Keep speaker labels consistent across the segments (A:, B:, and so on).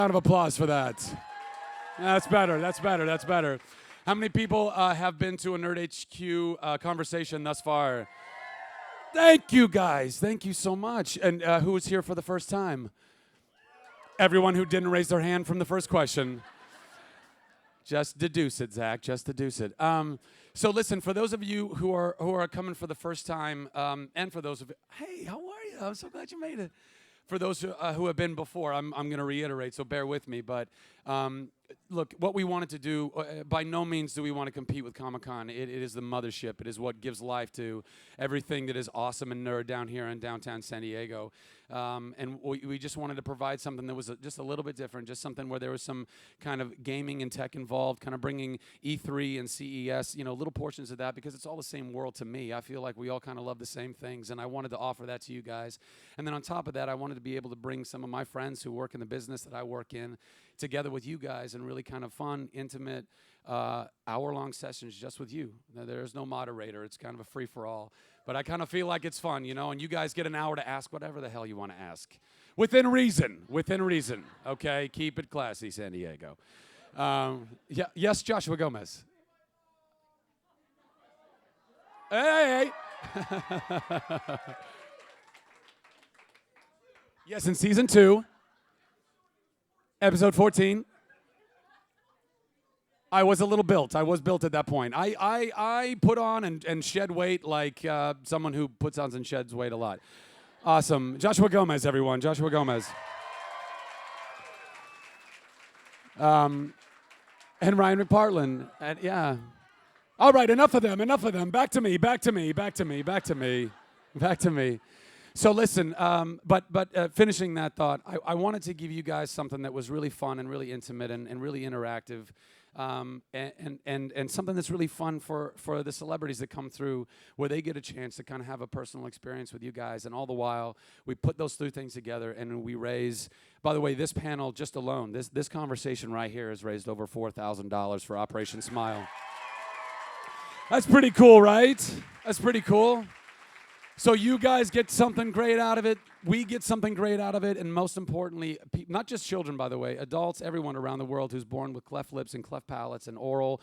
A: Round of applause for that. That's better. That's better. That's better. How many people have been to a Nerd HQ conversation thus far? Thank you, guys. Thank you so much. And who was here for the first time? Everyone who didn't raise their hand from the first question. Just deduce it, Zach. Just deduce it. So listen, for those of you who are coming for the first time, and for those of you, hey, how are you? I'm so glad you made it. For those who have been before, I'm going to reiterate, so bear with me. But look, what we wanted to do, by no means do we want to compete with Comic-Con. It is the mothership. It is what gives life to everything that is awesome and nerd down here in downtown San Diego. And we just wanted to provide something that was just a little bit different, just something where there was some kind of gaming and tech involved, kind of bringing E3 and CES, little portions of that, because it's all the same world to me. I feel like we all kind of love the same things, and I wanted to offer that to you guys. And then on top of that, I wanted to be able to bring some of my friends who work in the business that I work in together with you guys in really kind of fun, intimate, hour-long sessions just with you. Now, there's no moderator. It's kind of a free-for-all. But I kind of feel like it's fun, and you guys get an hour to ask whatever the hell you want to ask. Within reason, okay? Keep it classy, San Diego. Yes, Joshua Gomez. Hey. Yes, in season 2, episode 14. I was a little built. I was built at that point. I put on and shed weight like someone who puts on and sheds weight a lot. Awesome. Joshua Gomez, everyone. Joshua Gomez. And Ryan McPartlin. And yeah. All right, enough of them. Back to me. So listen, but finishing that thought, I wanted to give you guys something that was really fun and really intimate and really interactive. And something that's really fun for the celebrities that come through, where they get a chance to kind of have a personal experience with you guys. And all the while, we put those two things together and we raise, by the way, this panel just alone, this conversation right here has raised over $4,000 for Operation Smile. That's pretty cool, right? That's pretty cool. So you guys get something great out of it. We get something great out of it. And most importantly, not just children, by the way, adults, everyone around the world who's born with cleft lips and cleft palates and oral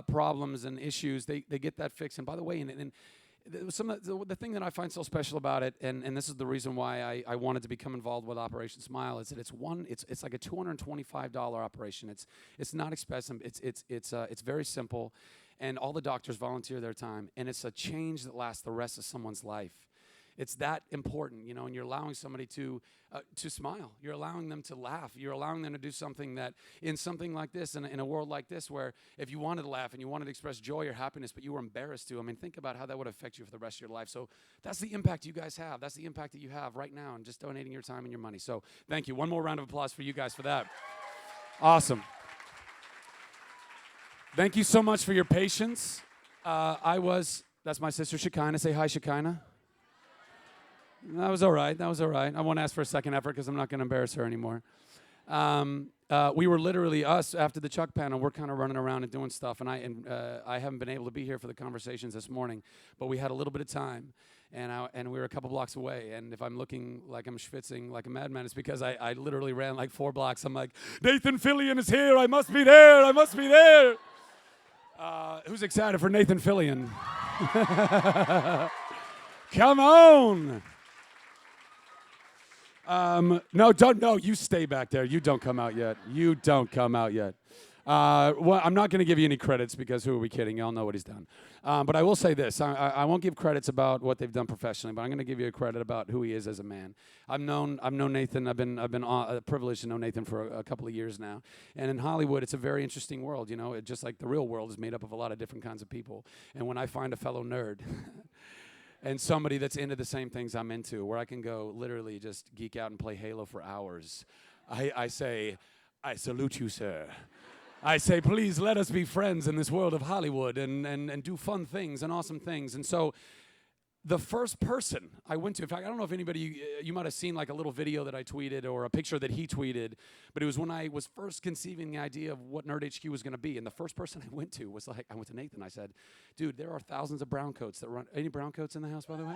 A: problems and issues, they get that fixed. And by the way, and the thing that I find so special about it, and this is the reason why I wanted to become involved with Operation Smile, is that it's like a $225 operation. It's not expensive. It's very simple. And all the doctors volunteer their time, and it's a change that lasts the rest of someone's life. It's that important, and you're allowing somebody to smile. You're allowing them to laugh. You're allowing them to do something that, in something like this, in a world like this, where if you wanted to laugh and you wanted to express joy or happiness, but you were embarrassed to, think about how that would affect you for the rest of your life. So that's the impact you guys have. That's the impact that you have right now, and just donating your time and your money. So thank you. One more round of applause for you guys for that. Awesome. Thank you so much for your patience. That's my sister Shekinah. Say hi, Shekinah. That was all right. I won't ask for a second effort because I'm not going to embarrass her anymore. We were literally, us, after the Chuck panel, we're kind of running around and doing stuff, and I haven't been able to be here for the conversations this morning, but we had a little bit of time, and we were a couple blocks away, and if I'm looking like I'm schwitzing like a madman, it's because I literally ran like 4 blocks. I'm like, Nathan Fillion is here. I must be there. Who's excited for Nathan Fillion? Come on. No, you stay back there. You don't come out yet. Well, I'm not going to give you any credits because who are we kidding? Y'all know what he's done. But I will say this. I won't give credits about what they've done professionally, but I'm going to give you a credit about who he is as a man. I've known Nathan. I've been privileged to know Nathan for a couple of years now. And in Hollywood, it's a very interesting world. Just like the real world is made up of a lot of different kinds of people. And when I find a fellow nerd and somebody that's into the same things I'm into, where I can go literally just geek out and play Halo for hours, I say, I salute you, sir. I say, please let us be friends in this world of Hollywood and do fun things and awesome things. And so the first person I went to, in fact, I don't know if anybody, you might have seen like a little video that I tweeted or a picture that he tweeted, but it was when I was first conceiving the idea of what Nerd HQ was going to be. And the first person I went to was I went to Nathan. I said, dude, there are thousands of brown coats that run. Any brown coats in the house, by the way?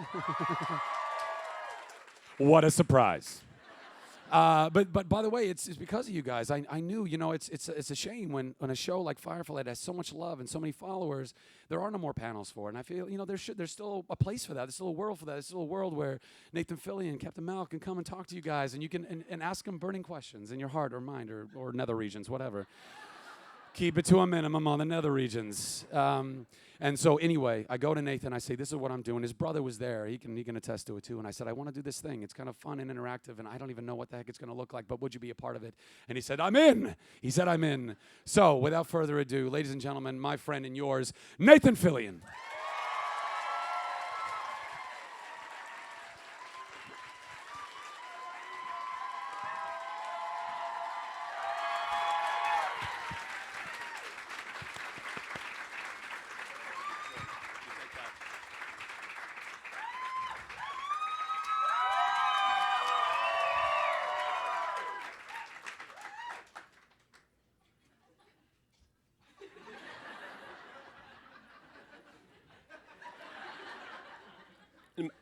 A: What a surprise. But by the way, it's because of you guys. I knew, it's a shame when a show like Firefly that has so much love and so many followers, there are no more panels for it. And I feel, there's still a place for that. There's still a world for that. There's still a world where Nathan Fillion, Captain Mal can come and talk to you guys, and you can and ask them burning questions in your heart or mind or nether regions, whatever. Keep it to a minimum on the nether regions. And so anyway, I go to Nathan. I say, this is what I'm doing. His brother was there. He can attest to it too. And I said, I want to do this thing. It's kind of fun and interactive, and I don't even know what the heck it's going to look like, but would you be a part of it? And he said, I'm in. He said, I'm in. So without further ado, ladies and gentlemen, my friend and yours, Nathan Fillion.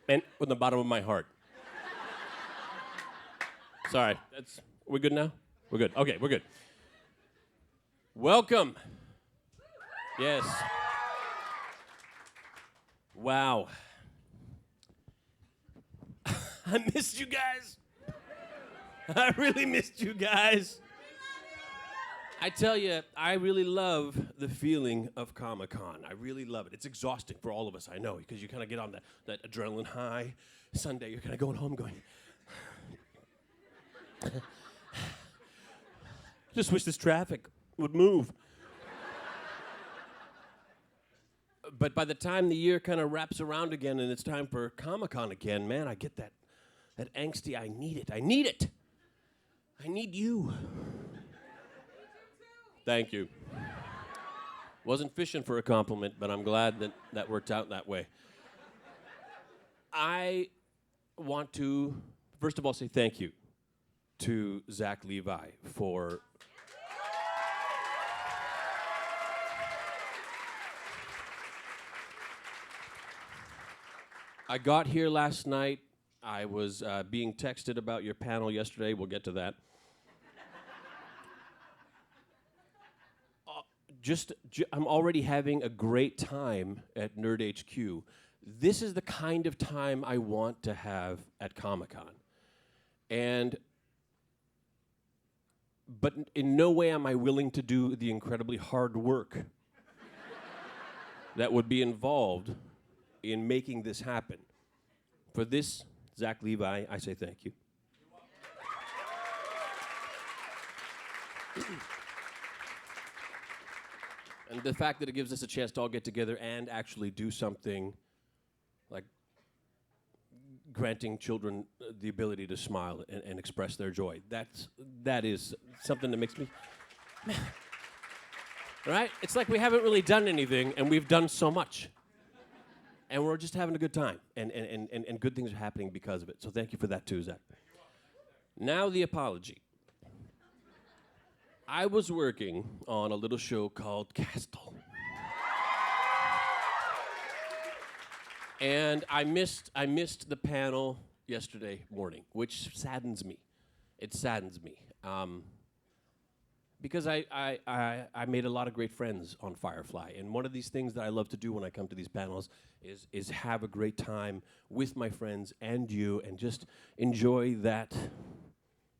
B: And from the bottom of my heart. Sorry, we're good now? We're good. Okay, we're good. Welcome. Yes. Wow. I missed you guys. I really missed you guys. I tell you, I really love the feeling of Comic-Con. I really love it. It's exhausting for all of us, I know, because you kind of get on that adrenaline high. Sunday, you're kind of going home going, just wish this traffic would move. But by the time the year kind of wraps around again and it's time for Comic-Con again, man, I get that angsty, I need it. I need it. I need you. Thank you. Wasn't fishing for a compliment, but I'm glad that worked out that way. I want to, first of all, say thank you to Zach Levi for I got here last night. I was being texted about your panel yesterday. We'll get to that. I'm already having a great time at Nerd HQ. This is the kind of time I want to have at Comic-Con. But in no way am I willing to do the incredibly hard work that would be involved in making this happen. For this, Zach Levi, I say thank you. And the fact that it gives us a chance to all get together and actually do something like granting children the ability to smile and express their joy. That is something that makes me... Right? It's like we haven't really done anything, and we've done so much. And we're just having a good time, and good things are happening because of it. So thank you for that too, Zach. Now the apology. I was working on a little show called Castle. And I missed the panel yesterday morning, which saddens me. It saddens me. Because I made a lot of great friends on Firefly. And one of these things that I love to do when I come to these panels is have a great time with my friends and you and just enjoy that.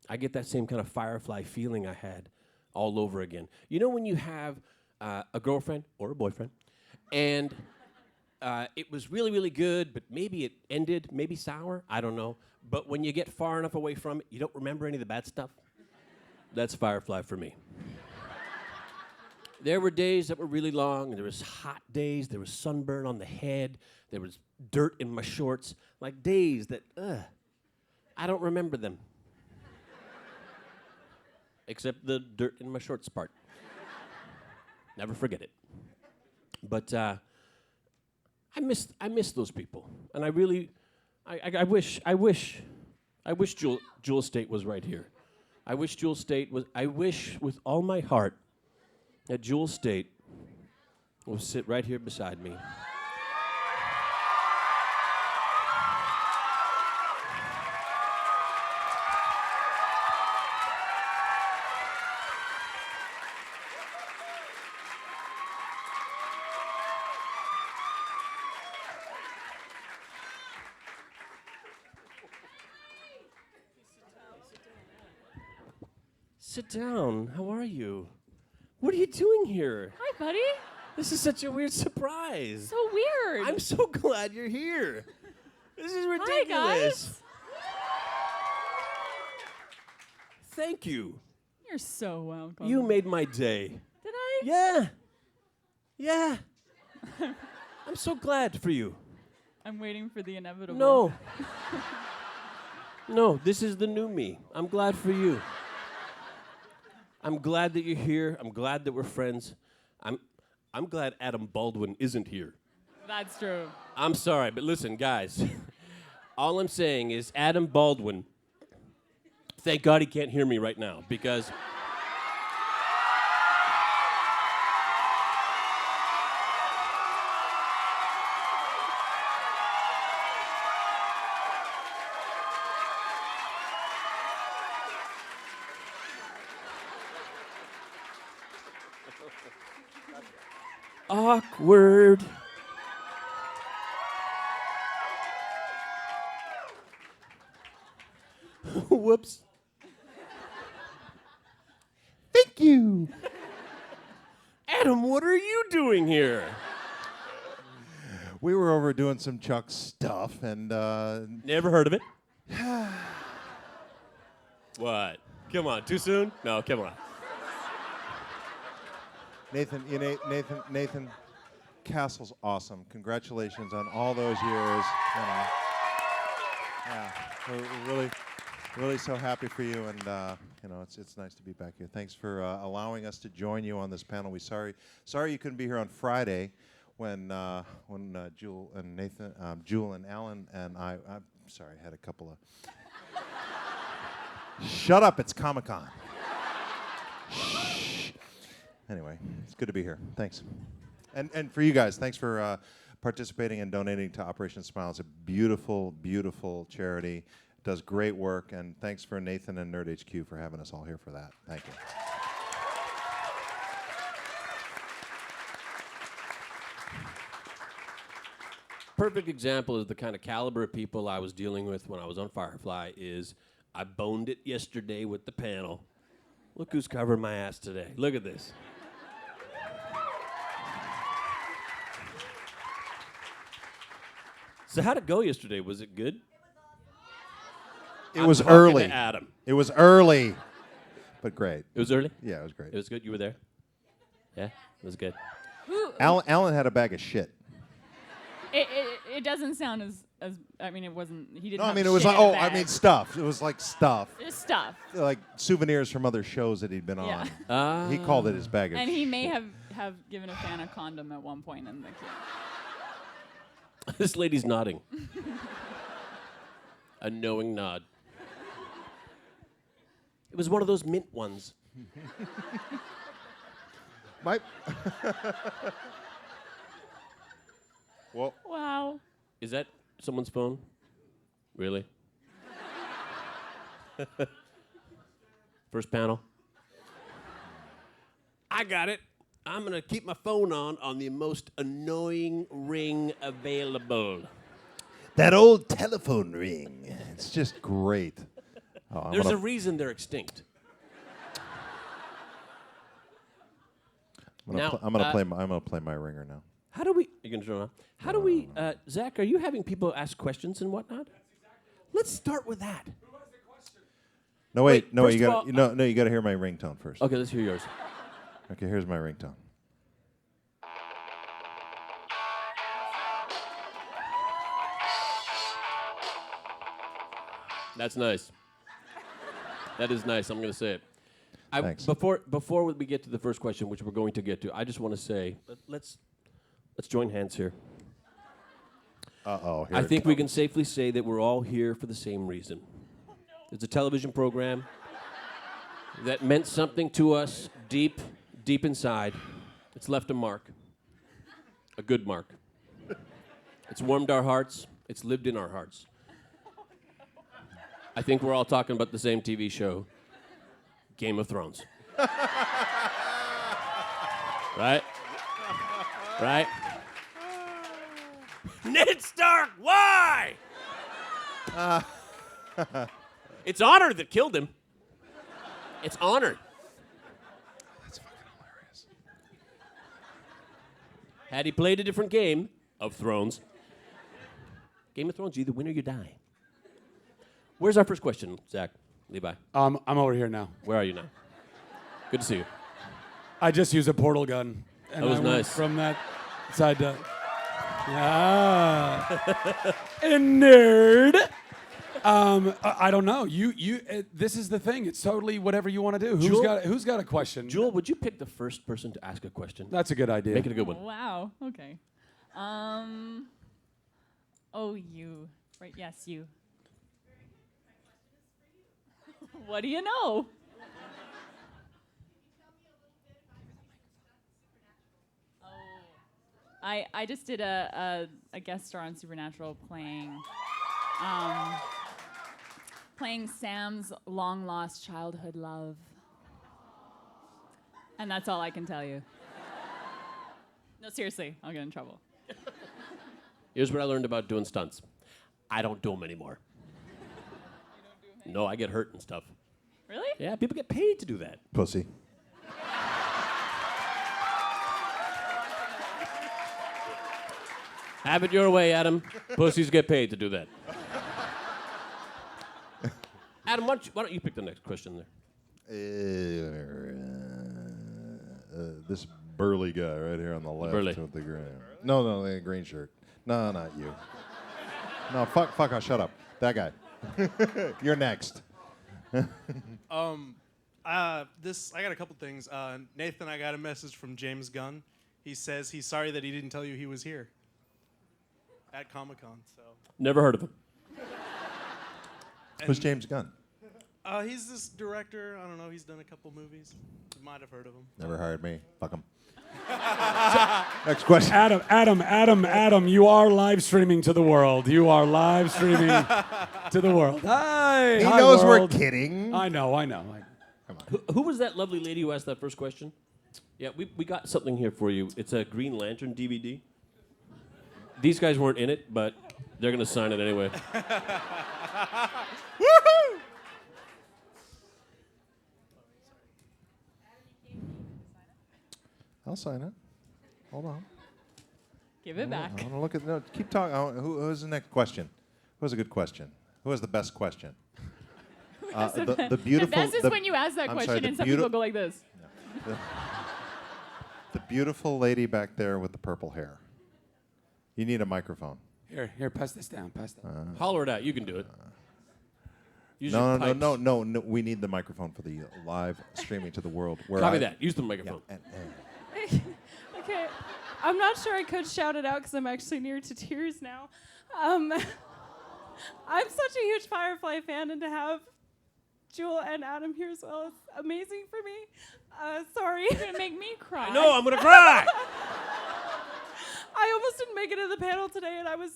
B: I get that same kind of Firefly feeling I had all over again. You know when you have a girlfriend or a boyfriend and it was really, really good, but maybe it ended, maybe sour, I don't know. But when you get far enough away from it, you don't remember any of the bad stuff. That's Firefly for me. There were days that were really long, and there was hot days, there was sunburn on the head, there was dirt in my shorts, like days that, I don't remember them. Except the dirt in my shorts part. Never forget it. But I miss those people, and I wish Jewel Staite was right here. I wish with all my heart that Jewel Staite will sit right here beside me. Sit down. How are you? What are you doing here?
C: Hi, buddy.
B: This is such a weird surprise.
C: So weird.
B: I'm so glad you're here. This is ridiculous.
C: Hi, guys.
B: Thank you.
C: You're so welcome.
B: You made my day.
C: Did I?
B: Yeah. Yeah. I'm so glad for you.
C: I'm waiting for the inevitable.
B: No. No, this is the new me. I'm glad for you. I'm glad that you're here. I'm glad that we're friends. I'm glad Adam Baldwin isn't here.
C: That's true.
B: I'm sorry, but listen, guys. All I'm saying is Adam Baldwin. Thank God he can't hear me right now because awkward. Whoops.
D: Thank you.
B: Adam, what are you doing here?
D: We were over doing some Chuck stuff, and
B: Never heard of it. What? Come on, too soon? No, come on.
D: Nathan, Castle's awesome. Congratulations on all those years. You know. Yeah, we're really so happy for you, and you know, it's nice to be back here. Thanks for allowing us to join you on this panel. We sorry you couldn't be here on Friday when Jewel and Nathan, Jewel and Alan and I'm sorry, I had a couple of. Shut up! It's Comic-Con. Shh. Anyway, it's good to be here. Thanks, and for you guys, thanks for participating and donating to Operation Smile. It's a beautiful, beautiful charity. Does great work, and thanks for Nathan and Nerd HQ for having us all here for that. Thank you.
B: Perfect example is the kind of caliber of people I was dealing with when I was on Firefly is I boned it yesterday with the panel. Look who's covering my ass today. Look at this. So how'd it go yesterday? Was it good?
D: It was
B: talking
D: early.
B: to Adam.
D: It was early, but great.
B: It was early?
D: Yeah, it was great.
B: It was good? You were there? Yeah? It was good.
D: Alan had a bag of shit.
C: It doesn't sound as I mean, it wasn't. He didn't.
D: No, I
C: have
D: mean it was
C: shit
D: like
C: in a bag.
D: stuff. It was like stuff,
C: Just stuff.
D: like souvenirs from other shows that he'd been
C: Yeah.
D: on. He called it his bag of
C: And
D: shit.
C: he may have given a fan a condom at one point in the queue.
B: This lady's nodding. A knowing nod. It was one of those mint ones.
D: My well,
C: Wow.
B: Is that someone's phone? Really? First panel. I got it. I'm going to keep my phone on the most annoying ring available.
D: that old telephone ring. It's just great. Oh, I'm
B: There's
D: gonna-
B: a reason they're extinct.
D: I'm
B: Now,
D: gonna play my ringer now.
B: How do we... You can turn it on. How do we... Zach, are you having people ask questions and whatnot? Let's start with that.
D: No wait,
B: Wait,
D: no wait,
B: first
D: you
B: of
D: got
B: all,
D: no, you got to hear my ringtone first.
B: Okay, let's hear yours.
D: Okay, here's my ringtone.
B: That's nice. That is nice. I'm going to say it.
D: Thanks.
B: Before we get to the first question, which we're going to get to, I just want to say, let's join hands here.
D: Uh-oh.
B: I think we can safely say that we're all here for the same reason. It's a television program that meant something to us deep, deep inside. It's left a mark, a good mark. It's warmed our hearts. It's lived in our hearts. I think we're all talking about the same TV show, Game of Thrones. Right? Right? Ned Stark, why? It's honor that killed him. It's honor.
A: That's fucking hilarious.
B: Had he played a different game of Thrones, Game of Thrones, you either win or you die. Where's our first question, Zach Levi?
A: I'm over here now.
B: Where are you now? Good to see you.
A: I just used a portal gun. And
B: That was
A: I went
B: nice.
A: From that side to... Ah. A nerd. I don't know. This is the thing. It's totally whatever you want to do. Who's got a question?
B: Jewel, would you pick the first person to ask a question?
A: That's a good idea.
B: Make it a good one.
C: Wow. Okay. Oh, you. Right. Yes, you. What do you know? I just did a guest star on Supernatural playing Sam's long lost childhood love. And that's all I can tell you. No, seriously, I'll get in trouble.
B: Here's what I learned about doing stunts. I don't do them anymore. No, I get hurt and stuff.
C: Really?
B: Yeah, people get paid to do that.
D: Pussy.
B: Have it your way, Adam. Pussies get paid to do that. Adam, why don't you pick the next question there?
D: This burly guy right here on the left
B: Burly.
D: with the green. No, the green shirt. No, not you. No, fuck, shut up. That guy. You're next.
E: I got a couple things. Nathan, I got a message from James Gunn. He says he's sorry that he didn't tell you he was here at Comic-Con. So
B: Never heard of him.
D: Who's James Gunn?
E: he's this director. I don't know. He's done a couple movies. You might have heard of him.
D: Never hired me. Fuck him. Next question.
A: Adam, you are live streaming to the world. You are live streaming to the world. Hi.
D: He
A: hi,
D: knows
A: world.
D: we're kidding.
A: I know.
D: Come on.
B: Who was that lovely lady who asked that first question? Yeah, we got something here for you. It's a Green Lantern DVD. These guys weren't in it, but they're going to sign it anyway.
E: Woohoo!
D: I'll sign it. Hold on.
C: Give it back.
D: I want to look at. No, keep talking. Who's the next question? Who has a good question? Who has the best question? The beautiful.
C: The best is when you ask that
D: I'm
C: question
D: sorry, the
C: and some people
D: beauti-
C: go like this.
D: The beautiful lady back there with the purple hair. You need a microphone.
A: Here, pass this down. Pass that.
B: Holler it out. You can do it. Use
D: No,
B: your
D: no,
B: pipes.
D: no, no, no. We need the microphone for the live streaming to the world. Where
B: Copy
D: I-
B: that. Use the
D: Yeah,
B: microphone.
F: Okay, I'm not sure I could shout it out because I'm actually near to tears now. I'm such a huge Firefly fan, and to have Jewel and Adam here as well is amazing for me. Sorry.
C: You're gonna make me cry.
B: No, I'm going to cry.
F: I almost didn't make it to the panel today, and I was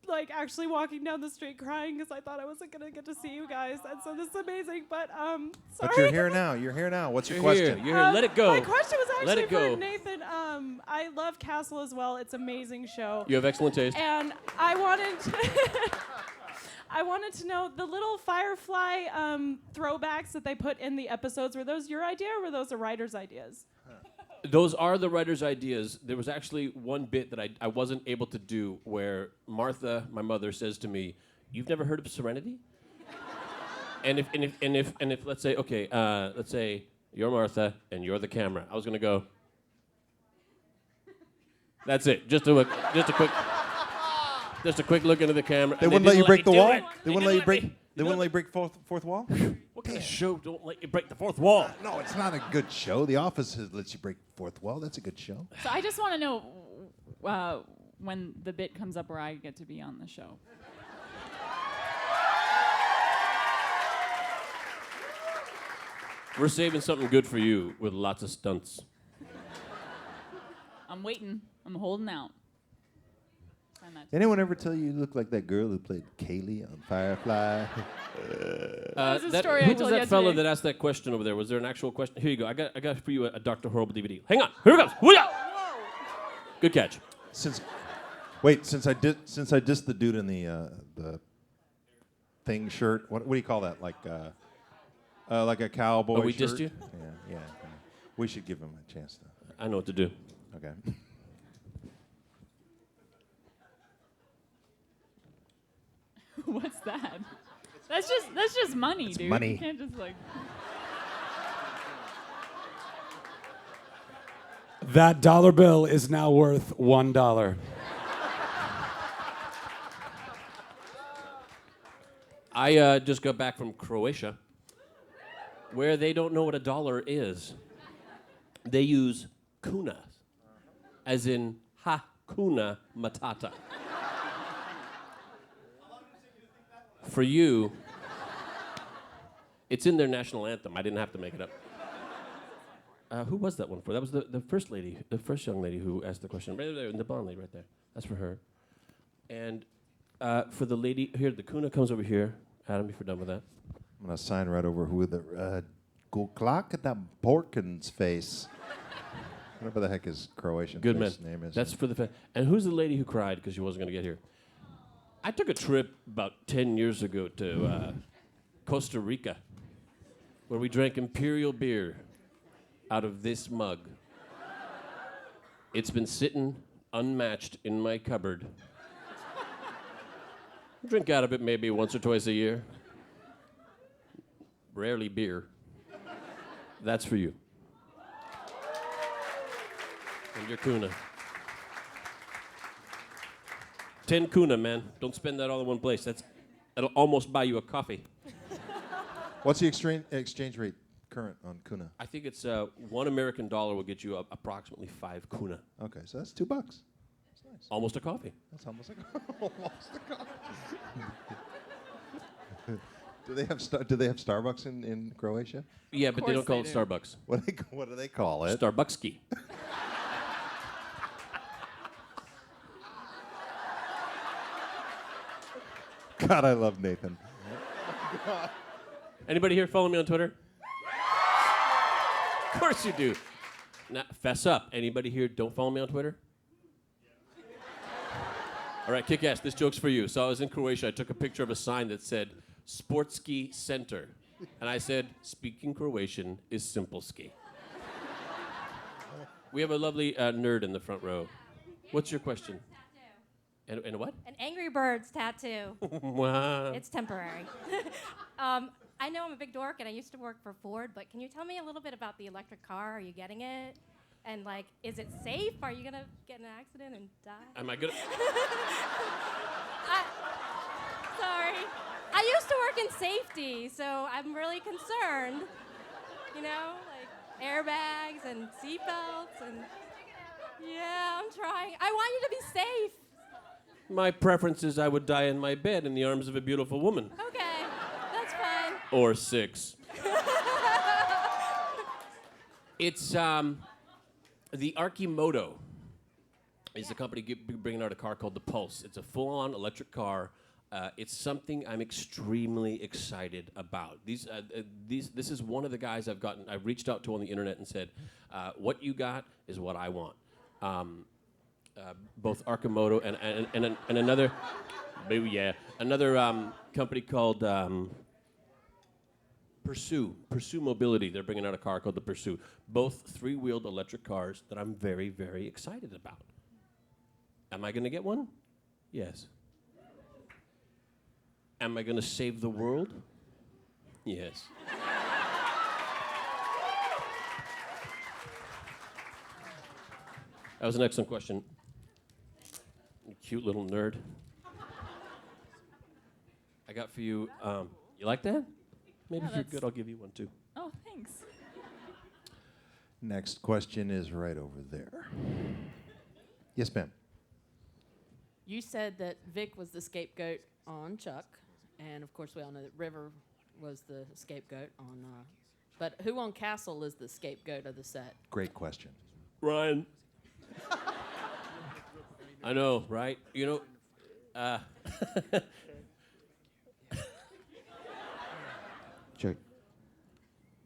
F: like actually walking down the street crying because I thought I wasn't gonna get to see you guys, and so this is amazing. But sorry.
D: But you're here now. You're here now. What's your
B: You're
D: question?
B: here. You're here. Let it go.
F: My question was
B: Let
F: actually
B: it go.
F: for Nathan. I love Castle as well. It's an amazing show.
B: You have excellent taste.
F: And I wanted I wanted to know the little Firefly throwbacks that they put in the episodes. Were those your idea or were those the writer's ideas?
B: Those are the writer's ideas. There was actually one bit that I wasn't able to do where Martha, my mother, says to me, "You've never heard of Serenity?" and if let's say, okay, let's say you're Martha and you're the camera. I was gonna go. That's it. Just a quick look into the camera.
D: They
B: and
D: wouldn't let you
B: didn't
D: break the
B: me do
D: wall.
B: it.
D: They wouldn't let you break.
B: me.
D: They wouldn't let you break fourth wall.
B: What kind of show don't let you break the fourth wall?
D: No, it's not a good show. The Office lets you break fourth wall. That's a good show.
C: So I just want to know when the bit comes up where I get to be on the show.
B: We're saving something good for you with lots of stunts.
C: I'm waiting. I'm holding out. Find that-
D: Anyone ever tell you look like that girl who played Kaylee on Firefly?
C: was a story I
B: who
C: told
B: was that fella
C: yesterday.
B: that asked that question over there? Was there an actual question? Here you go. I got for you a Dr. Horrible DVD. Hang on. Here it goes. Hoo-yah! Good catch.
D: since I dissed the dude in the thing shirt. What do you call that? Like Like a cowboy
B: Oh, we
D: shirt?
B: dissed you?
D: Yeah. We should give him a chance to.
B: I know what to do.
D: Okay.
C: What's that? That's just money, dude.
D: money.
C: You can't just like.
A: That dollar bill is now worth $1.
B: I just got back from Croatia, where they don't know what a dollar is. They use kuna, as in Hakuna Matata. For you, it's in their national anthem. I didn't have to make it up. Who was that one for? That was the first lady, the first young lady who asked the question. Right there, the blonde lady right there. That's for her. And for the lady here, the kuna comes over here. Adam, if you're done with that.
D: I'm going to sign right over who the... Guklak at that Porkins face. Whatever the heck his Croatian
B: Good man.
D: face name is.
B: That's for the And who's the lady who cried because she wasn't going to get here? I took a trip about 10 years ago to Costa Rica, where we drank imperial beer out of this mug. It's been sitting unmatched in my cupboard. Drink out of it maybe once or twice a year. Rarely beer. That's for you. And your kuna. 10 kuna, man. Don't spend that all in one place. That'll almost buy you a coffee.
D: What's the exchange rate current on kuna?
B: I think it's $1 American dollar will get you approximately 5 kuna.
D: Okay, so that's $2. That's nice.
B: Almost a coffee.
D: That's almost like almost a coffee. Do they have Starbucks in Croatia?
B: Yeah, but they don't call
C: course
B: it
C: they
B: Starbucks.
D: What do they call it?
B: Starbuckski.
D: God, I love Nathan.
B: Anybody here follow me on Twitter? Of course you do. Now, fess up. Anybody here don't follow me on Twitter? All right, kick ass. This joke's for you. So I was in Croatia. I took a picture of a sign that said Sportski Center. And I said, speaking Croatian is simple ski. We have a lovely nerd in the front row. What's your question? And what?
G: An Angry Birds tattoo.
B: Wow.
G: It's temporary. I know I'm a big dork, and I used to work for Ford, but can you tell me a little bit about the electric car? Are you getting it? And, like, is it safe? Are you going to get in an accident and die?
B: Am I good?
G: Sorry. I used to work in safety, so I'm really concerned. You know, like airbags and seatbelts and... Yeah, I'm trying. I want you to be safe.
B: My preference is I would die in my bed in the arms of a beautiful woman.
G: Okay, that's fine.
B: Or 6. It's the Archimoto is the company bringing out a car called the Pulse. It's a full-on electric car. It's something I'm extremely excited about. This is one of the guys I've reached out to on the internet and said, what you got is what I want. Both Archimoto and another, another company called Pursue Mobility. They're bringing out a car called the Pursue. Both 3-wheeled electric cars that I'm very, very excited about. Am I going to get one? Yes. Am I going to save the world? Yes. That was an excellent question. You cute little nerd. I got for you, you like that? Maybe
C: Yeah,
B: if you're
C: that's-
B: good, I'll give you one too.
C: Oh, thanks.
D: Next question is right over there. Yes, ma'am.
H: You said that Vic was the scapegoat on Chuck, and of course we all know that River was the scapegoat on. But who on Castle is the scapegoat of the set?
D: Great question.
B: Ryan. I know, right? You know,
D: Check.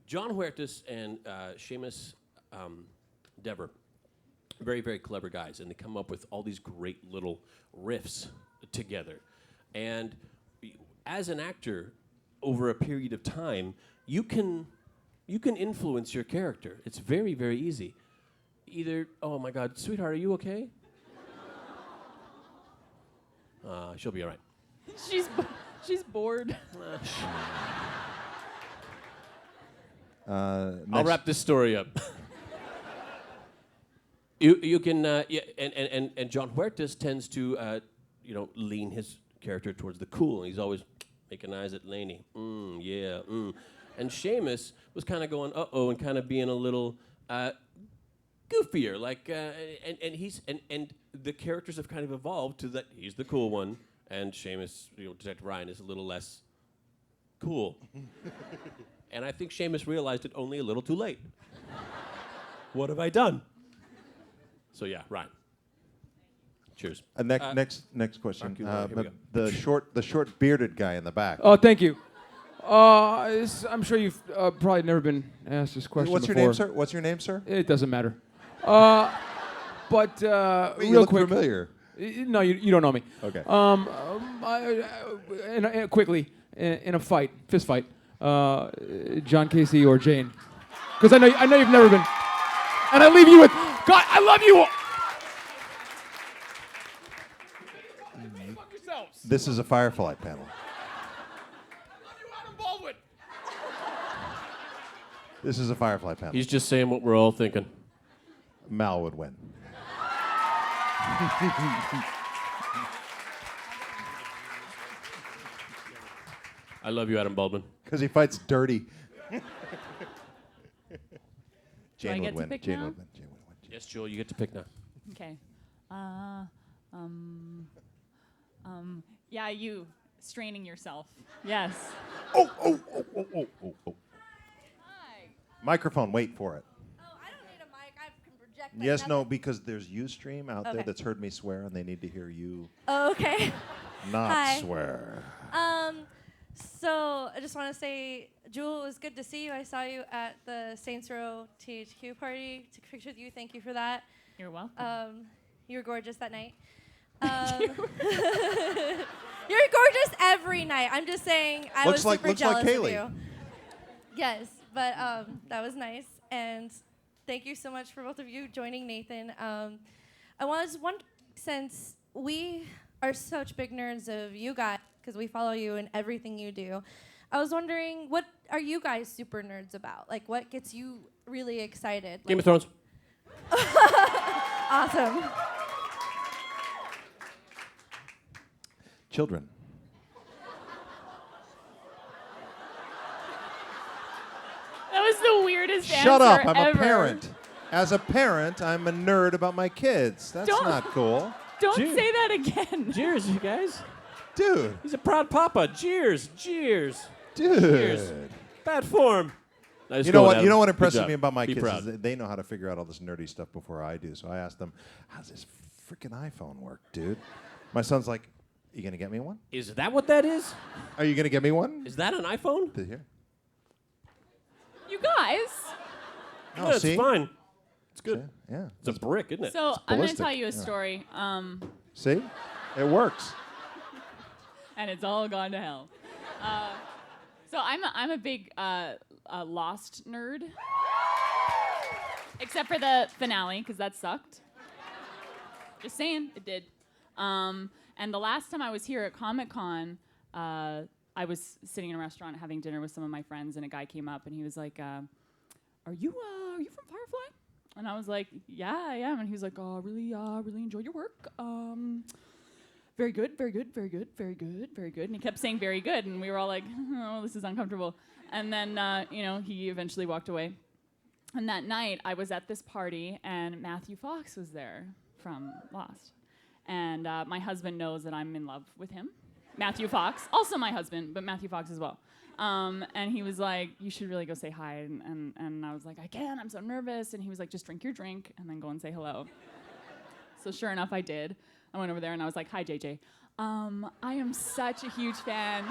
B: John Huertas and Seamus Dever, very, very clever guys, and they come up with all these great little riffs together. And as an actor, over a period of time, you can influence your character. It's very, very easy. Either, oh my God, sweetheart, are you okay? She'll be all right.
C: She's bored.
B: I'll wrap this story up. you can and John Huertas tends to lean his character towards the cool. He's always making eyes at Lainey. Yeah. And Seamus was kind of going and kind of being a little goofier, like and the characters have kind of evolved to that he's the cool one, and Seamus, Detective Ryan, is a little less cool. And I think Seamus realized it only a little too late. What have I done? So yeah, Ryan. Cheers.
D: Next question.
B: Here we go.
D: The short bearded guy in the back.
I: Oh, thank you. I'm sure you've probably never been asked this question
D: What's
I: before.
D: your name, sir? What's your name, sir?
I: It doesn't matter. But
D: Wait, you
I: real
D: look
I: quick.
D: familiar.
I: No, you don't know me.
D: Okay.
I: Quickly, in a fight, fist fight, John Casey or Jane? Because I know you've never been. And I leave you with, God, I love you. Fuck yourselves.
D: This is a Firefly panel.
I: I love you, Adam Baldwin.
D: This is a Firefly panel.
B: He's just saying what we're all thinking.
D: Mal would win.
B: I love you, Adam Baldwin.
D: Because he fights dirty.
C: Do I get to pick
D: Jane
C: now?
D: would win. Jane would win.
B: Yes, Joel, you get to pick now.
C: Okay. Yeah, you straining yourself. Yes.
D: Oh.
G: Hi.
D: Microphone, wait for it.
G: Oh, I don't need a mic. I can project. Like
D: Yes, no,
G: nothing.
D: because there's Ustream out there
G: Okay.
D: that's heard me swear, and they need to hear you
G: Oh, okay.
D: not
G: Hi.
D: swear.
G: So I just want to say, Jewel, it was good to see you. I saw you at the Saints Row THQ party. Took a picture with you. Thank you for that.
C: You're welcome.
G: You were gorgeous that night. You're gorgeous every night. I'm just saying, I
D: Looks
G: was
D: like-
G: super
D: looks like
G: jealous of
D: Kaylee.
G: you. Yes, but that was nice. And thank you so much for both of you joining Nathan. Since we are such big nerds of you guys, because we follow you in everything you do, I was wondering, what are you guys super nerds about? Like, what gets you really excited?
B: Game of Thrones.
G: Awesome.
D: Children.
C: That was the weirdest answer
D: Shut up, I'm
C: ever.
D: a parent. As a parent, I'm a nerd about my kids. That's
C: Don't-
D: not cool.
C: Don't
B: Cheers.
C: say that again.
B: Cheers, you guys.
D: Dude.
B: He's a proud papa. Cheers. Cheers.
D: Dude.
B: Cheers. Bad form. Nice
D: You know
B: going,
D: what?
B: Adam.
D: You know what
B: Good
D: impresses
B: job.
D: me about my
B: Be
D: kids
B: proud.
D: is that they know how to figure out all this nerdy stuff before I do. So I asked them, "How's this freaking iPhone work, dude?" My son's like, "You gonna get me one?
B: Is that what that is?
D: Are you gonna get me one?"
B: Is that an iPhone?
D: Here.
C: You guys.
D: No,
B: Yeah, it's
D: see?
B: fine. It's good.
D: Yeah.
B: It's a brick, isn't it?
C: So I'm going to
D: ballistic,
C: tell you a
D: yeah.
C: story,
D: See? It works.
C: and it's all gone to hell. So I'm a big Lost nerd, except for the finale because that sucked. Just saying, it did. And the last time I was here at Comic-Con, I was sitting in a restaurant having dinner with some of my friends, and a guy came up and he was like, "Are you from Firefly?" And I was like, "Yeah, I am." And he was like, "Oh, really enjoy your work. Very good, very good, very good, very good, very good." And he kept saying "very good," and we were all like, "Oh, this is uncomfortable." And then, he eventually walked away. And that night, I was at this party, and Matthew Fox was there from Lost. And my husband knows that I'm in love with him. Matthew Fox, also my husband, but Matthew Fox as well. And he was like, "You should really go say hi." And I was like, "I can't, I'm so nervous." And he was like, "Just drink your drink and then go and say hello." So sure enough, I did. I went over there and I was like, "Hi, JJ. I am such a huge fan."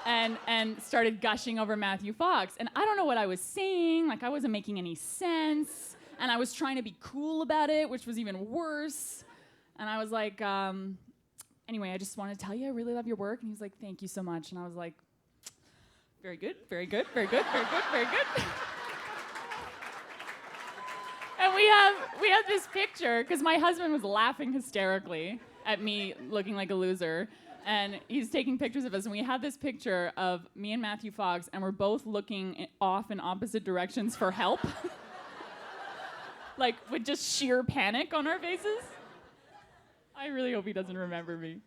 C: And started gushing over Matthew Fox. And I don't know what I was saying. Like, I wasn't making any sense. And I was trying to be cool about it, which was even worse. And I was like, anyway, I just wanted to tell you I really love your work. And he was like, "Thank you so much." And I was like, Very good, very good, very good, very good, very good. And we have this picture, because my husband was laughing hysterically at me looking like a loser. And he's taking pictures of us, and we have this picture of me and Matthew Fox, and we're both looking off in opposite directions for help. Like, with just sheer panic on our faces. I really hope he doesn't remember me.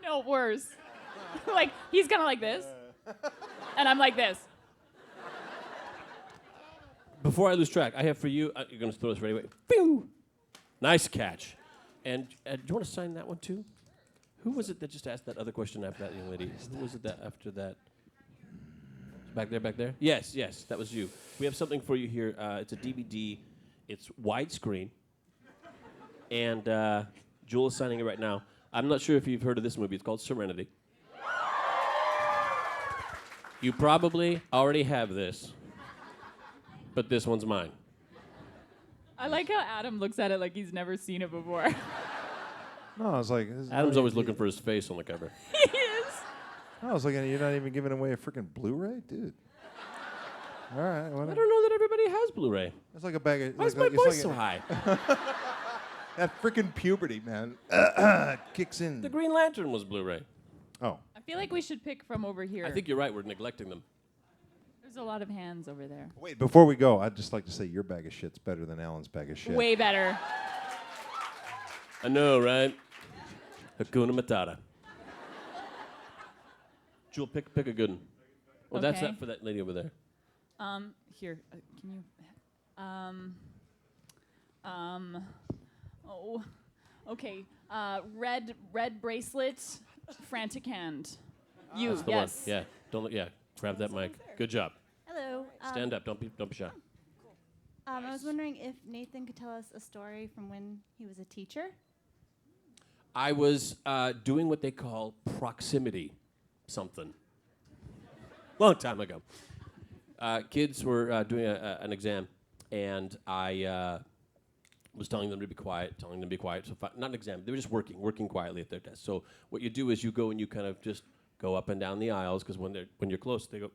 C: No, worse. Like, he's kind of like this, and I'm like this.
B: Before I lose track, I have for you, you're going to throw this right away. Pew! Nice catch. And do you want to sign that one too? Who was it that just asked that other question after that young lady? Who was it that after that? Back there? Yes, that was you. We have something for you here. It's a DVD. It's widescreen. And Jewel is signing it right now. I'm not sure if you've heard of this movie. It's called Serenity. You probably already have this, but this one's mine.
C: I like how Adam looks at it like he's never seen it before.
D: No, I was like,
B: Adam's always looking for his face on the cover.
C: He is.
D: I was looking, you're not even giving away a freaking Blu-ray, dude. All right,
B: I
D: whatever.
B: don't know that everybody has Blu-ray.
D: It's like a bag of.
B: Why is
D: like,
B: my
D: it's
B: voice
D: like
B: so high?
D: that freaking puberty, man, kicks in.
B: The Green Lantern was Blu-ray.
D: Oh,
C: I feel like we should pick from over here.
B: I think you're right. We're neglecting them.
C: There's a lot of hands over there.
D: wait, before we go, I'd just like to say your bag of shit's better than Alan's bag of shit.
C: Way better.
B: I know, right? Hakuna Matata. Jewel, pick a good one. Oh, that's
C: Okay.
B: that for that lady over there.
C: Here, can you? Oh, okay. Red bracelet, frantic hand. You,
B: That's the
C: yes.
B: one. Yeah. Don't look. Yeah. Grab that mic. Good job.
J: Hello.
B: Stand up. Don't be shy.
J: I was wondering if Nathan could tell us a story from when he was a teacher.
B: I was doing what they call proximity something. Long time ago. Kids were doing an exam, and I was telling them to be quiet, So not an exam. They were just working quietly at their desk. So what you do is you go and you kind of just go up and down the aisles, because when you're close, they go,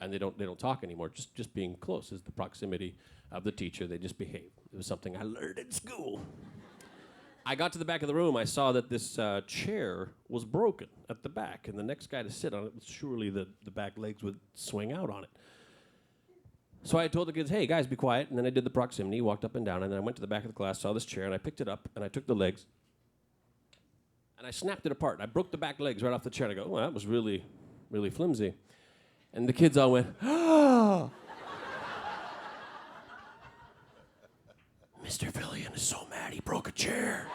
B: and they don't talk anymore. Just being close is the proximity of the teacher. They just behave. It was something I learned in school. I got to the back of the room. I saw that this chair was broken at the back, and the next guy to sit on it, surely the back legs would swing out on it. So I told the kids, hey, guys, be quiet. And then I did the proximity, walked up and down, and then I went to the back of the class, saw this chair, and I picked it up, and I took the legs, and I snapped it apart. I broke the back legs right off the chair. And I go, oh, that was really, really flimsy. And the kids all went, ah! Mr. Fillion is so mad he broke a chair.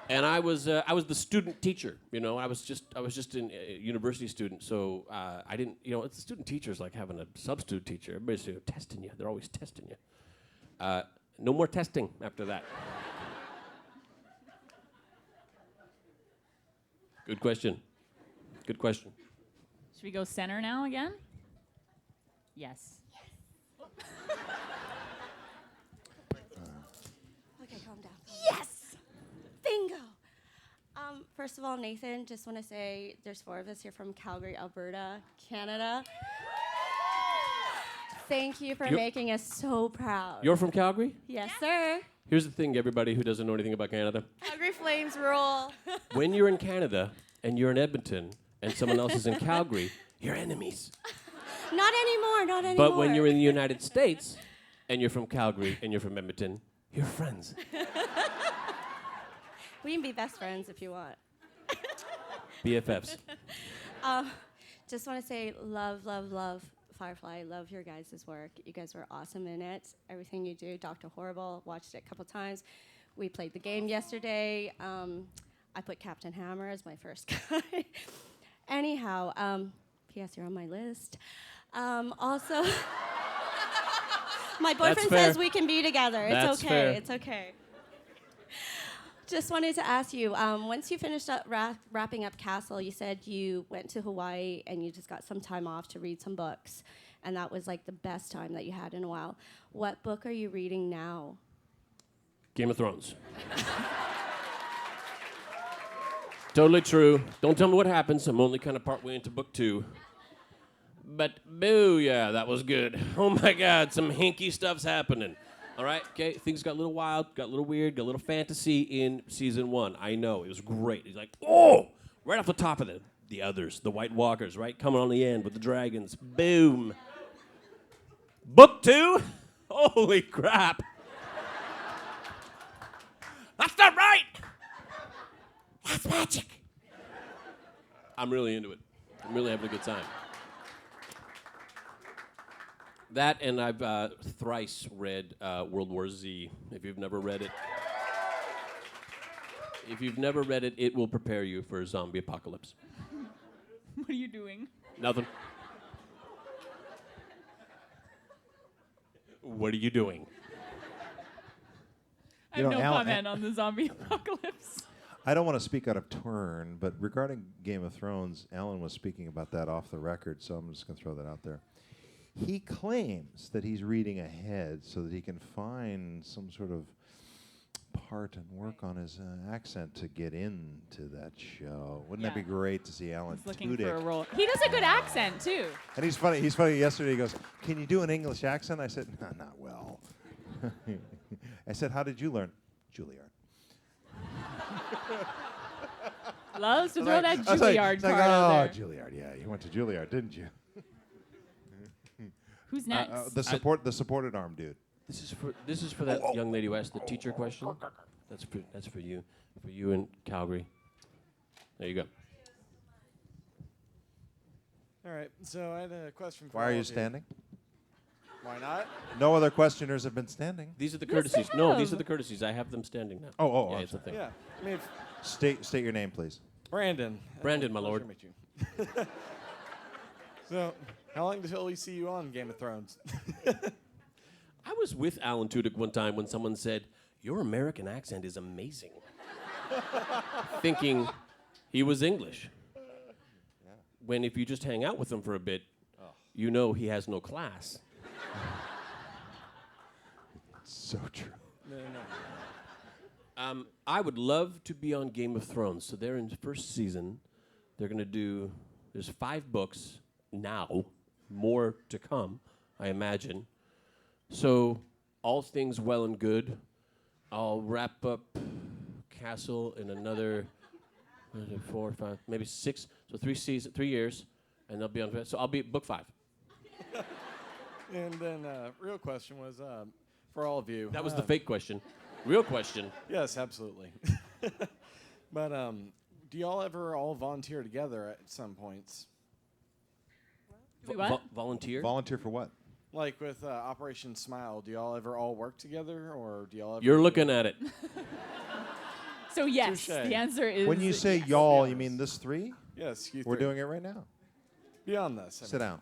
B: And I was the student teacher, I was just a university student, so I didn't, it's the student teacher's like having a substitute teacher. Everybody's testing you. They're always testing you. No more testing after that. Good question.
C: Should we go center now again? Yes.
G: Okay, calm down. Yes! Bingo! First of all, Nathan, just want to say there's 4 of us here from Calgary, Alberta, Canada. Thank you for making us so proud.
B: You're from Calgary?
G: Yes, sir.
B: Here's the thing, everybody who doesn't know anything about Canada.
G: Calgary Flames rule.
B: When you're in Canada and you're in Edmonton and someone else is in Calgary, you're enemies.
G: Not anymore.
B: But when you're in the United States and you're from Calgary and you're from Edmonton, you're friends.
G: We can be best friends if you want.
B: BFFs.
G: Just want to say love Firefly. Love your guys' work. You guys were awesome in it. Everything you do. Dr. Horrible, watched it a couple times. We played the game yesterday. I put Captain Hammer as my first guy. Anyhow, P.S. you're on my list. Also, my boyfriend says we can be together.
B: That's
G: it's okay.
B: fair.
G: It's okay. Just wanted to ask you, once you finished up wrapping up Castle, you said you went to Hawaii and you just got some time off to read some books, and that was like the best time that you had in a while. What book are you reading now?
B: Game of Thrones. Totally true. Don't tell me what happens. I'm only kind of partway into book 2. But boo, yeah, that was good. Oh my God, some hinky stuff's happening. All right, okay, things got a little wild, got a little weird, got a little fantasy in season 1. I know, it was great. He's like, oh, right off the top of the others, the White Walkers, right, coming on the end with the dragons. Boom. Book 2? Holy crap. That's not right. That's magic. I'm really into it. I'm really having a good time. That, and I've thrice read World War Z. If you've never read it, it will prepare you for a zombie apocalypse.
C: What are you doing?
B: Nothing. What are you doing?
C: I have no comment on the zombie apocalypse.
D: I don't want to speak out of turn, but regarding Game of Thrones, Alan was speaking about that off the record, so I'm just going to throw that out there. He claims that he's reading ahead so that he can find some sort of part and work on his accent to get into that show. Wouldn't that be great to see Alan
C: He's looking
D: Tudyk?
C: for a role. He does a good accent, too.
D: And he's funny. He's funny. Yesterday he goes, "Can you do an English accent?" I said, "No, not well." I said, "How did you learn?" Juilliard.
C: Loves to throw that
D: I was like,
C: Juilliard
D: it's like,
C: card out
D: oh,
C: there.
D: Juilliard. Yeah, you went to Juilliard, didn't you?
C: Who's next?
D: The supported arm dude.
B: This is for that young lady who asked the teacher question. That's for you in Calgary. There you go.
K: All right, so I had a question for
D: Why
K: all
D: are you
K: of
D: standing?
K: Why not?
D: No other questioners have been standing.
B: These are the
C: Yes,
B: courtesies.
C: they
B: No,
C: have.
B: these are the courtesies. I have them standing now.
D: Oh,
B: yeah,
D: I'm
B: it's a
D: sorry.
B: thing.
K: Yeah, I mean,
D: State your name, please.
K: Brandon.
B: Brandon, my
K: Pleasure
B: lord.
K: to meet you. So, how long until we see you on Game of Thrones?
B: I was with Alan Tudyk one time when someone said, "Your American accent is amazing," thinking he was English. When if you just hang out with him for a bit, you know he has no class.
D: So true.
K: No.
B: I would love to be on Game of Thrones. So they're in the first season. They're going to do, there's 5 books now, more to come, I imagine. So all things well and good. I'll wrap up Castle in another 4, 5, maybe 6, so 3 years, and they'll be on, so I'll be book 5.
K: And then, real question was for all of you.
B: That was the fake question. Real question.
K: Yes, absolutely. But do y'all ever all volunteer together at some points?
C: Wait, what?
B: Volunteer?
D: Volunteer for what?
K: Like with Operation Smile, do y'all ever all work together, or do y'all ever?
B: You're looking at it.
C: So yes,
K: Touché.
C: the answer is
D: When you say
C: yes.
D: y'all, you mean this 3?
K: Yes, you
D: We're
K: three.
D: doing it right now.
K: Beyond this. I
D: Sit
K: mean.
D: down.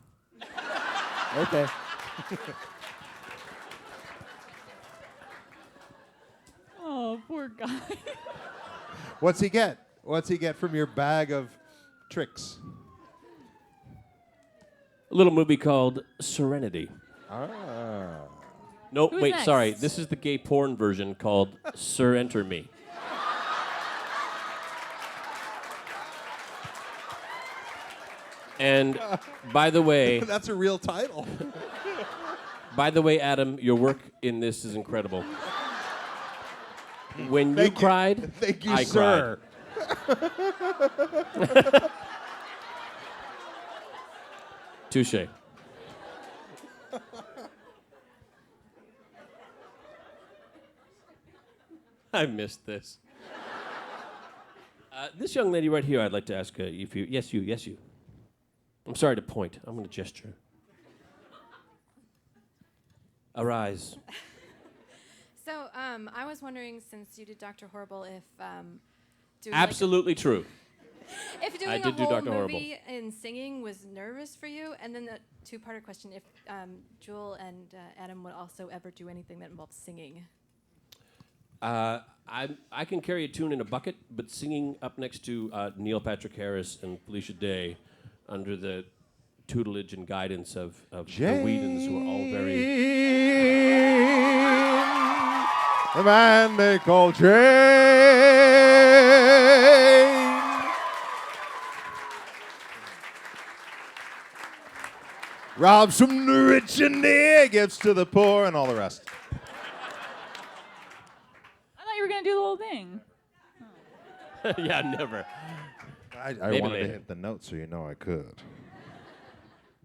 K: Okay.
C: Oh, poor guy.
D: What's he get? What's he get from your bag of tricks?
B: A little movie called Serenity.
D: Ah.
B: Nope,
C: Who's
B: wait,
C: next?
B: sorry. This is the gay porn version called Sir Enter Me. And by the way,
D: That's a real title.
B: Adam, your work in this is incredible. When you
D: Thank you.
B: cried,
D: Thank you,
B: I
D: sir.
B: cried. Touche. I missed this. This young lady right here, I'd like to ask if you. Yes, you. I'm sorry to point. I'm going to gesture. Arise.
L: So, I was wondering, since you did Dr. Horrible, if doing
B: Absolutely true.
L: if doing
B: I did
L: a
B: do
L: whole
B: Dr. Horrible.
L: movie and singing was nervous for you, and then the 2-parter question: if Jewel and Adam would also ever do anything that involves singing.
B: I can carry a tune in a bucket, but singing up next to Neil Patrick Harris and Felicia Day, under the tutelage and guidance of the Whedons, who are all very.
D: The man they call Jane. Robs from the rich and the gives to the poor, and all the rest.
C: I thought you were gonna do the whole thing.
B: Yeah, never.
D: I
B: Maybe
D: wanted to
B: later.
D: hit the note so you know I could.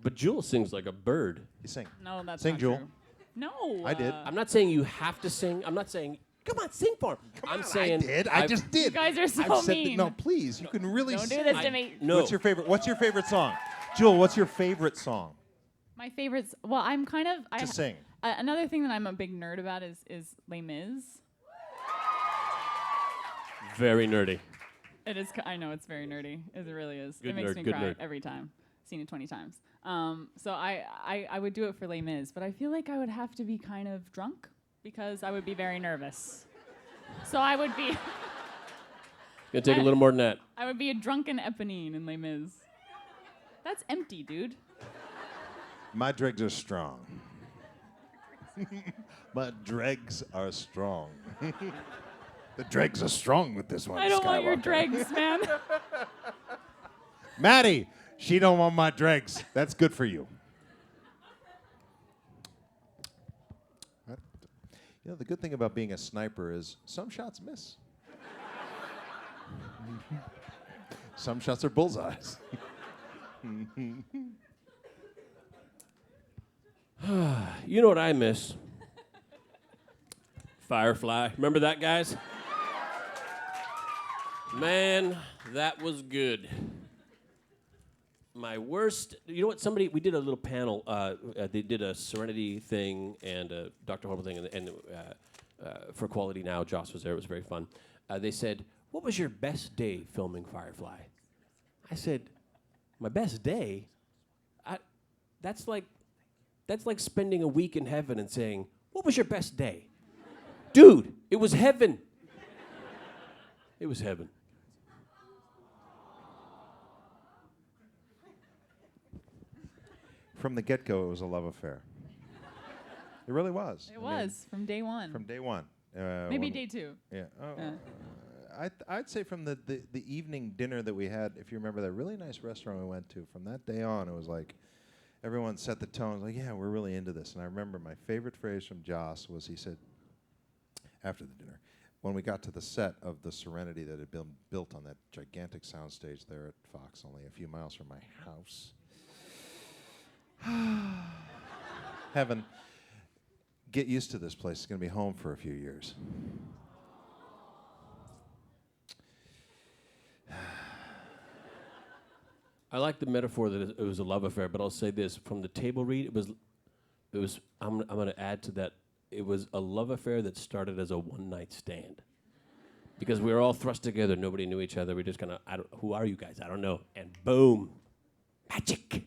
B: But Jewel sings like a bird.
D: You sing.
C: No, that's
D: Sing,
C: not
D: Jewel.
C: true. No.
D: I did.
B: I'm not saying you have to sing. I'm not saying, come on, sing for him. I'm saying.
D: I just did.
C: You guys are so
D: I've said
C: mean.
D: no, please. You can really
C: Don't
D: sing.
C: do this to me.
B: No.
D: What's your favorite song? Jewel, what's your favorite song
C: My favorites. Well, I'm kind of.
D: to sing?
C: Another thing that I'm a big nerd about is Les Mis.
B: Very nerdy.
C: It is. I know it's very nerdy. It really is.
B: Good
C: it makes
B: nerd,
C: me
B: good
C: cry
B: nerd.
C: every time. Seen it 20 times. So I would do it for Les Mis, but I feel like I would have to be kind of drunk because I would be very nervous. So I would be.
B: Gonna take a little more than that.
C: I would be a drunken Eponine in Les Mis. That's empty, dude.
D: My dregs are strong. My dregs are strong. The dregs are strong with this one.
C: I don't want your
D: Skywalker.
C: dregs, man.
D: Maddie, she don't want my dregs. That's good for you. You know, the good thing about being a sniper is some shots miss. Some shots are bullseyes.
B: You know what I miss? Firefly. Remember that, guys? Man, that was good. My worst, you know what? We did a little panel. They did a Serenity thing and a Dr. Horrible thing, and for Quality Now, Joss was there. It was very fun. They said, "What was your best day filming Firefly?" I said, "My best day? That's like spending a week in heaven and saying, 'What was your best day?' Dude, it was heaven. It was heaven."
D: From the get-go, it was a love affair. It really was.
C: It was from day one.
D: From day one.
C: Maybe day two.
D: Yeah. I'd say from the evening dinner that we had, if you remember that really nice restaurant we went to, from that day on, it was like everyone set the tone. Like, yeah, we're really into this. And I remember my favorite phrase from Joss was he said, after the dinner, when we got to the set of the Serenity that had been built on that gigantic soundstage there at Fox, only a few miles from my house. Heaven, get used to this place. It's going to be home for a few years.
B: I like the metaphor that it was a love affair, but I'll say this: from the table read, it was. I'm going to add to that. It was a love affair that started as a one-night stand, because we were all thrust together. Nobody knew each other. We just kind of, who are you guys? I don't know. And boom, magic.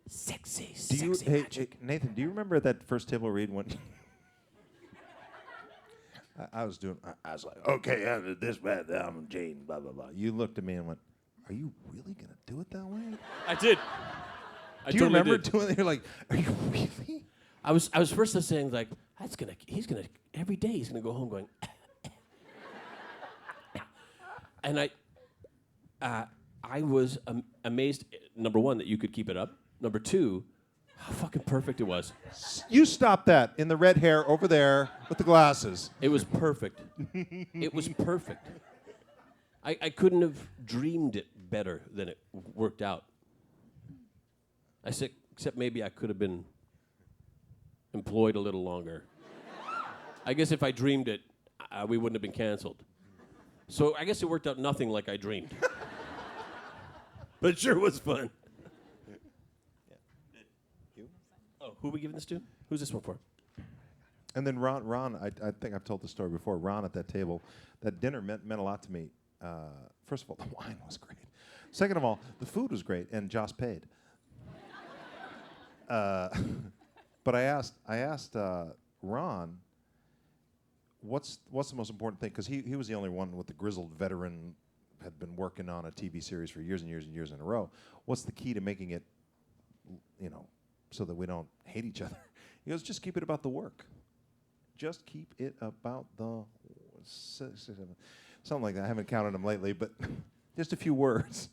B: Sexy, magic.
D: Nathan, do you remember that first table read when I was like, okay, this bad, I'm Jane, blah, blah, blah. You looked at me and went, are you really going to do it that way?
B: I did.
D: Do you remember doing it? You're like, are you really?
B: I was first saying like, every day he's gonna go home going, and I was amazed. Number one, that you could keep it up. Number two, how fucking perfect it was.
D: You stopped that in the red hair over there with the glasses.
B: It was perfect. It was perfect. I couldn't have dreamed it better than it worked out. I said, except maybe I could have been employed a little longer. I guess if I dreamed it, we wouldn't have been canceled. So I guess it worked out nothing like I dreamed. But it sure was fun.
D: You?
B: Oh, who are we giving this to? Who's this one for?
D: And then Ron, I think I've told the story before. Ron at that table, that dinner meant a lot to me. First of all, the wine was great. Second of all, the food was great, and Joss paid. But I asked Ron, what's the most important thing? Because he was the only one with the grizzled veteran, had been working on a TV series for years and years and years in a row. What's the key to making it, so that we don't hate each other? He goes, just keep it about the work. Just keep it about the something like that. I haven't counted them lately, but just a few words.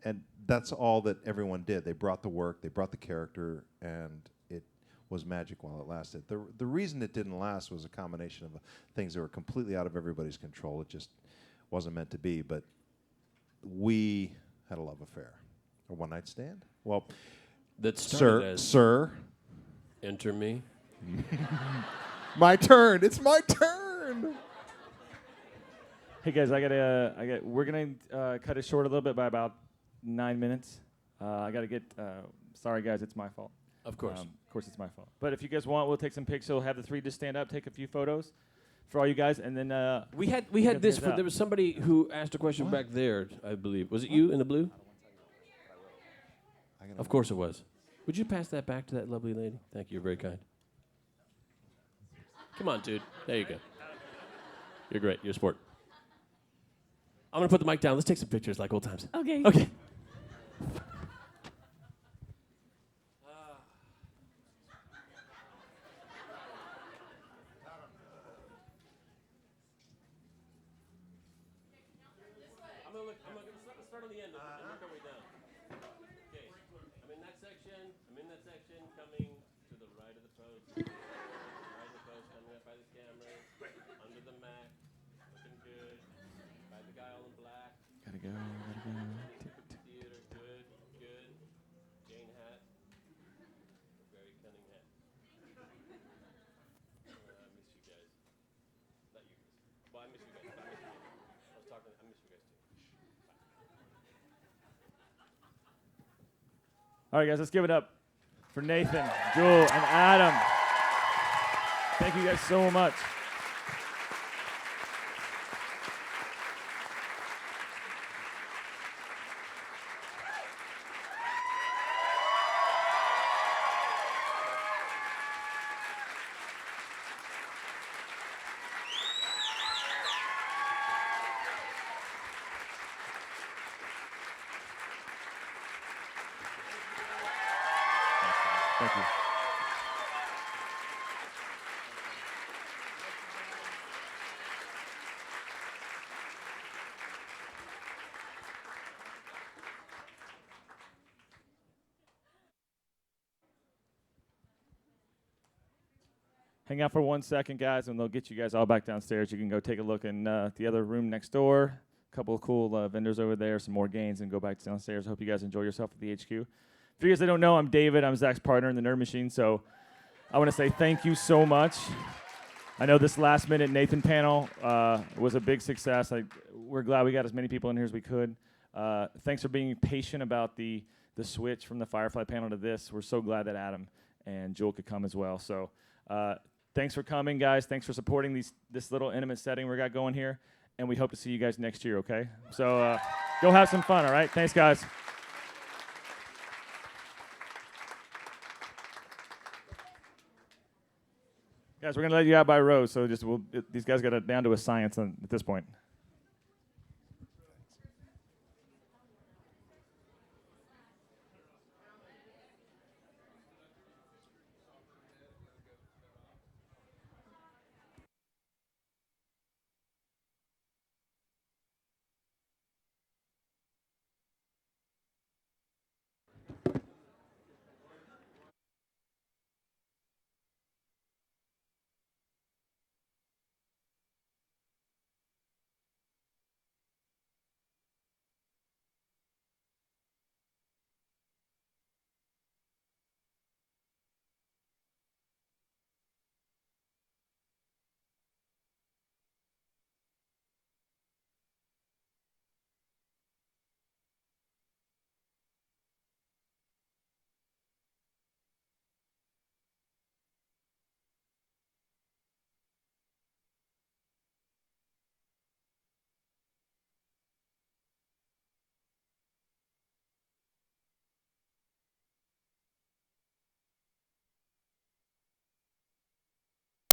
D: And that's all that everyone did. They brought the work, they brought the character, and it was magic while it lasted. The reason it didn't last was a combination of things that were completely out of everybody's control. It just wasn't meant to be. But we had a love affair, a one-night stand. Well,
B: that started
D: sir,
B: enter me.
D: My turn. It's my turn.
I: Hey guys, we're gonna cut it short a little bit by about 9 minutes. I gotta get. Sorry guys, it's my fault.
B: Of course.
I: Of course, it's my fault. But if you guys want, we'll take some pics. So we'll have the three just stand up, take a few photos for all you guys, and then
B: we had this. There was somebody who asked a question back there. I believe was it you in the blue? Of course it was. Would you pass that back to that lovely lady? Thank you. You're very kind. Come on, dude. There you go. You're great. You're a sport. I'm going to put the mic down. Let's take some pictures like old times.
F: Okay.
B: Okay. I'm going to start on the end and work our way down. Okay. I'm in that section. Coming to the right of the post. Right of the post. Coming up by the camera. Under the Mac. Looking good. By the guy all in black.
I: Gotta go.
B: Theater. Good. Jane hat. Very cunning hat. I miss you guys. Not you guys. Well, I miss you guys. I miss you guys too.
I: All right, guys, let's give it up for Nathan, Jewel, and Adam. Thank you guys so much. Thank you. Hang out for 1 second, guys, and they'll get you guys all back downstairs. You can go take a look in the other room next door. A couple of cool vendors over there, some more games, and go back downstairs. Hope you guys enjoy yourself at the HQ. For you guys that don't know, I'm David. I'm Zach's partner in the Nerd Machine, so I want to say thank you so much. I know this last-minute Nathan panel was a big success. We're glad we got as many people in here as we could. Thanks for being patient about the switch from the Firefly panel to this. We're so glad that Adam and Joel could come as well. So thanks for coming, guys. Thanks for supporting this little intimate setting we got going here, and we hope to see you guys next year, okay? So go have some fun, all right? Thanks, guys. Guys, we're going to let you out by rows, so these guys got it down to a science at this point.